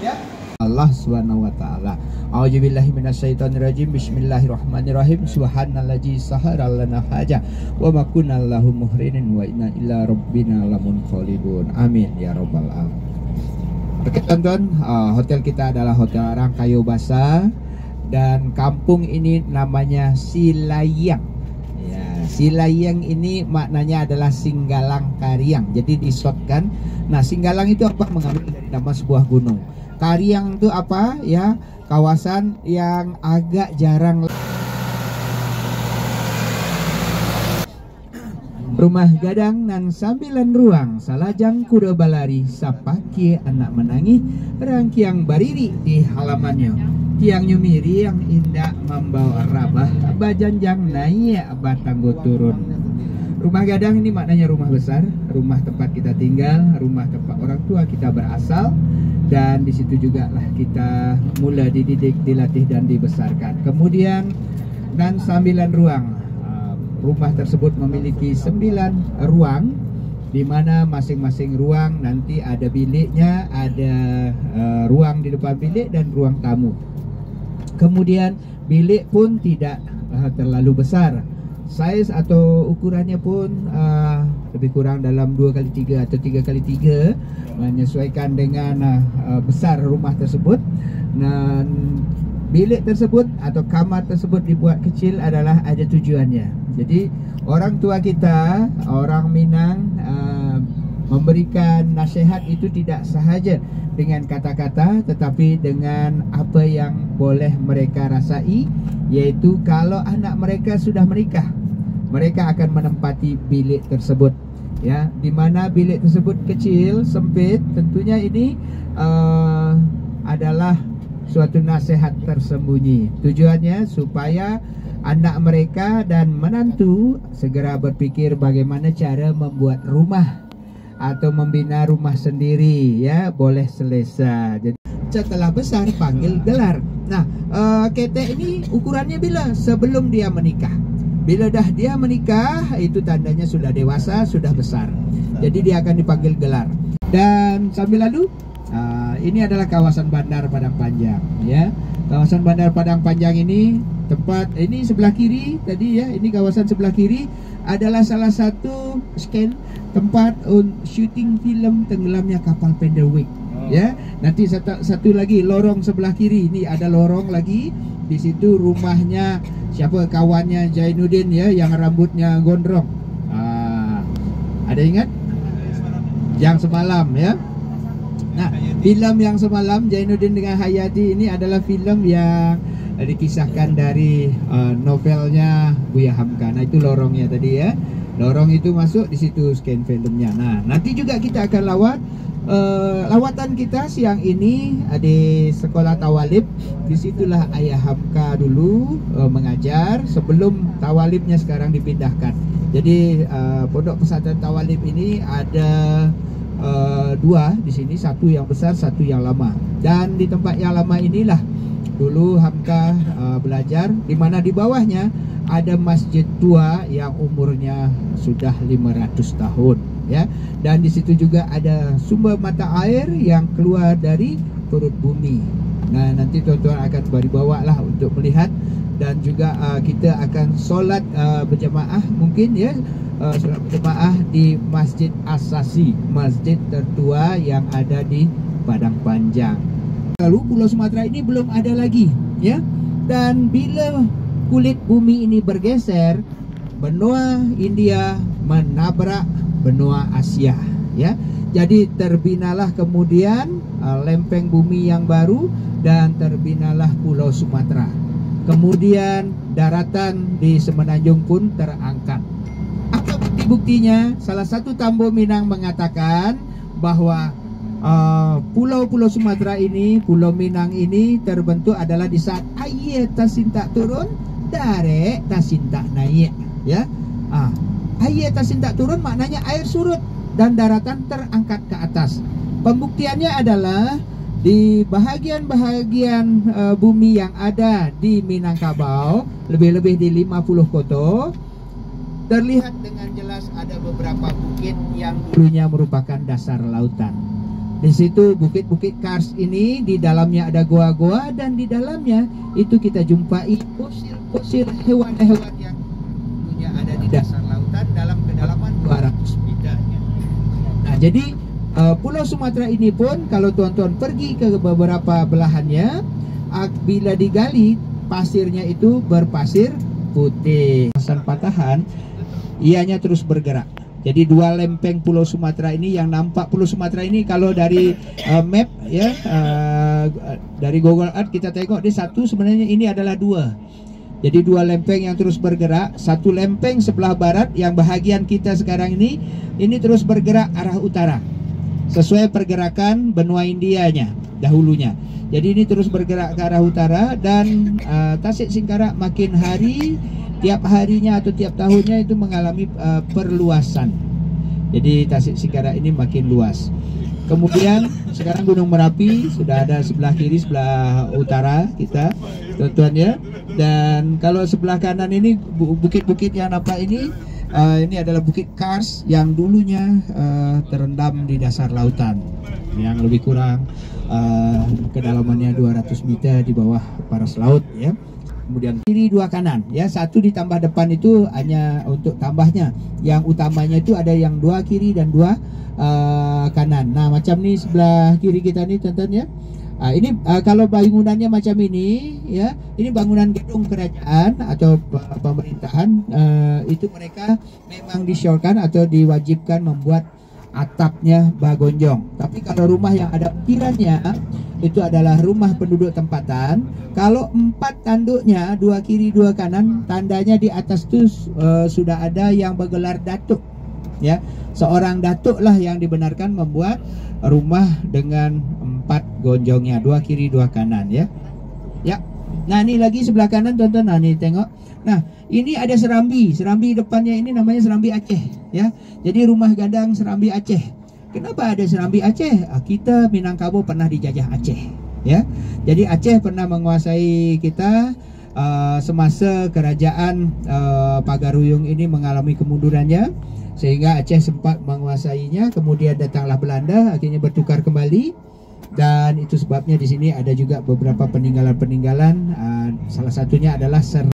Ya. Allah Subhanahu wa taala. A'udzubillahi minasyaitonirrajim. Bismillahirrahmanirrahim. Subhanallazi sahara lana haja wa ma kunna lahu muhrinin wa inna ila rabbina lamunqalibun. Amin ya rabbal alamin. Oke teman-teman, hotel kita adalah Hotel Rangkayo Basa dan kampung ini namanya Silayang. Ya, Silayang ini maknanya adalah Singgalang Kariang. Jadi disotkan. Nah, Singgalang itu apa? Mengambil dari nama sebuah gunung. Kariang itu apa? Ya, kawasan yang agak jarang. Rumah gadang nan sambilan ruang, salajang kuda balari, sapaki anak menangis, rangkiang bariri di halamannya. Tiang nyumiri yang indah membawa rabah, bajanjang naik batanggo turun. Rumah gadang ini maknanya rumah besar, rumah tempat kita tinggal, rumah tempat orang tua kita berasal. Dan di situ juga lah kita mula dididik, dilatih dan dibesarkan. Kemudian dan 9 ruang. Rumah tersebut memiliki 9 ruang, di mana masing-masing ruang nanti ada biliknya, ada ruang di depan bilik dan ruang tamu. Kemudian bilik pun tidak terlalu besar. Saiz atau ukurannya pun lebih kurang dalam 2x3 atau 3x3, menyesuaikan dengan besar rumah tersebut. Dan bilik tersebut atau kamar tersebut dibuat kecil adalah ada tujuannya. Jadi orang tua kita, orang Minang, memberikan nasihat itu tidak sahaja dengan kata-kata, tetapi dengan apa yang boleh mereka rasai, yaitu kalau anak mereka sudah menikah, mereka akan menempati bilik tersebut, ya, dimana bilik tersebut kecil, sempit. Tentunya ini adalah suatu nasihat tersembunyi. Tujuannya supaya anak mereka dan menantu segera berpikir bagaimana cara membuat rumah atau membina rumah sendiri, ya, boleh selesa. Jadi setelah besar panggil gelar. Nah, ketek ini ukurannya bila sebelum dia menikah. Bila dah dia menikah, itu tandanya sudah dewasa, sudah besar. Jadi dia akan dipanggil gelar. Dan sambil lalu, ini adalah kawasan Bandar Padang Panjang, ya. Kawasan Bandar Padang Panjang ini tempat ini sebelah kiri tadi, ya. Ini kawasan sebelah kiri adalah salah satu tempat syuting filem tenggelamnya kapal Penderwick, ya. Nanti satu lagi lorong sebelah kiri ini ada lorong lagi. Di situ rumahnya siapa, kawannya Zainuddin, ya, yang rambutnya gondrong. Ada ingat? Yang semalam, ya. Nah, filem yang semalam Zainuddin dengan Hayati ini adalah filem yang dikisahkan dari novelnya Buya Hamka. Nah, itu lorongnya tadi, ya. Lorong itu masuk di situ scan filmnya. Nah, nanti juga kita akan lawatan kita siang ini di sekolah Tawalib. Disitulah Ayah Hamka dulu mengajar sebelum Tawalibnya sekarang dipindahkan. Jadi pondok pesantren Tawalib ini ada 2 di sini, satu yang besar, satu yang lama. Dan di tempat yang lama inilah dulu Hamka belajar, di mana di bawahnya ada masjid tua yang umurnya sudah 500 tahun, ya. Dan di situ juga ada sumber mata air yang keluar dari perut bumi. Nah, nanti tuan-tuan akan dibawa lah untuk melihat. Dan juga kita akan solat berjamaah mungkin, ya, solat berjamaah di Masjid Asasi, masjid tertua yang ada di Padang Panjang. Lalu Pulau Sumatera ini belum ada lagi, ya. Dan bila kulit bumi ini bergeser, benua India menabrak benua Asia, ya. Jadi terbinalah kemudian lempeng bumi yang baru dan terbinalah Pulau Sumatera. Kemudian daratan di Semenanjung pun terangkat. Apa bukti-buktinya? Salah satu Tambo Minang mengatakan bahwa pulau-pulau Sumatera ini, Pulau Minang ini terbentuk adalah di saat air tasintak turun, darek tasintak naik, ya. Air tasintak turun maknanya air surut dan daratan terangkat ke atas. Pembuktiannya adalah di bahagian-bahagian bumi yang ada di Minangkabau, lebih-lebih di 50 koto, terlihat dengan jelas jelas ada beberapa bukit yang dulunya merupakan dasar lautan. Di situ bukit-bukit Kars ini, di dalamnya ada goa-goa, dan di dalamnya itu kita jumpai fosil-fosil hewan-hewan yang dulunya ada di dasar lautan dalam kedalaman 200 meter. Nah, jadi Pulau Sumatera ini pun kalau tuan-tuan pergi ke beberapa belahannya, bila digali pasirnya itu berpasir putih. Kawasan Patahan ianya terus bergerak. Jadi dua lempeng Pulau Sumatera ini yang nampak Pulau Sumatera ini kalau dari map ya, dari Google Earth kita tengok dia satu, sebenarnya ini adalah dua. Jadi dua lempeng yang terus bergerak. Satu lempeng sebelah barat yang bahagian kita sekarang ini terus bergerak arah utara sesuai pergerakan benua Indianya dahulunya. Jadi ini terus bergerak ke arah utara, dan Tasik Singkarak makin hari, tiap harinya atau tiap tahunnya itu mengalami perluasan. Jadi Tasik Singkarak ini makin luas. Kemudian sekarang Gunung Merapi sudah ada sebelah kiri, sebelah utara kita, tuan-tuan ya. Dan kalau sebelah kanan ini bukit-bukit yang nampak ini adalah Bukit Kars yang dulunya terendam di dasar lautan, yang lebih kurang kedalamannya 200 meter di bawah paras laut ya. Kemudian kiri dua kanan ya, satu ditambah depan itu hanya untuk tambahnya. Yang utamanya itu ada yang dua kiri dan dua kanan. Nah, macam ni sebelah kiri kita nih tonton ya. Ini kalau bangunannya macam ini ya, ini bangunan gedung kerajaan atau pemerintahan, itu mereka memang disyorkan atau diwajibkan membuat atapnya bagonjong. Tapi kalau rumah yang ada ukirannya itu adalah rumah penduduk tempatan. Kalau 4 tanduknya, 2 kiri 2 kanan, tandanya di atas itu sudah ada yang bergelar datuk ya. Seorang datuk lah yang dibenarkan membuat rumah dengan 4 gonjongnya, 2 kiri 2 kanan ya. Ya. Nah, ini lagi sebelah kanan tonton. Nah, nih tengok. Nah, ini ada serambi. Serambi depannya ini namanya Serambi Aceh ya. Jadi rumah gadang Serambi Aceh. Kenapa ada Serambi Aceh? Kita Minangkabau pernah dijajah Aceh ya. Jadi Aceh pernah menguasai kita semasa kerajaan Pagaruyung ini mengalami kemundurannya, sehingga Aceh sempat menguasainya. Kemudian datanglah Belanda, akhirnya bertukar kembali. Dan itu sebabnya di sini ada juga beberapa peninggalan-peninggalan. Salah satunya adalah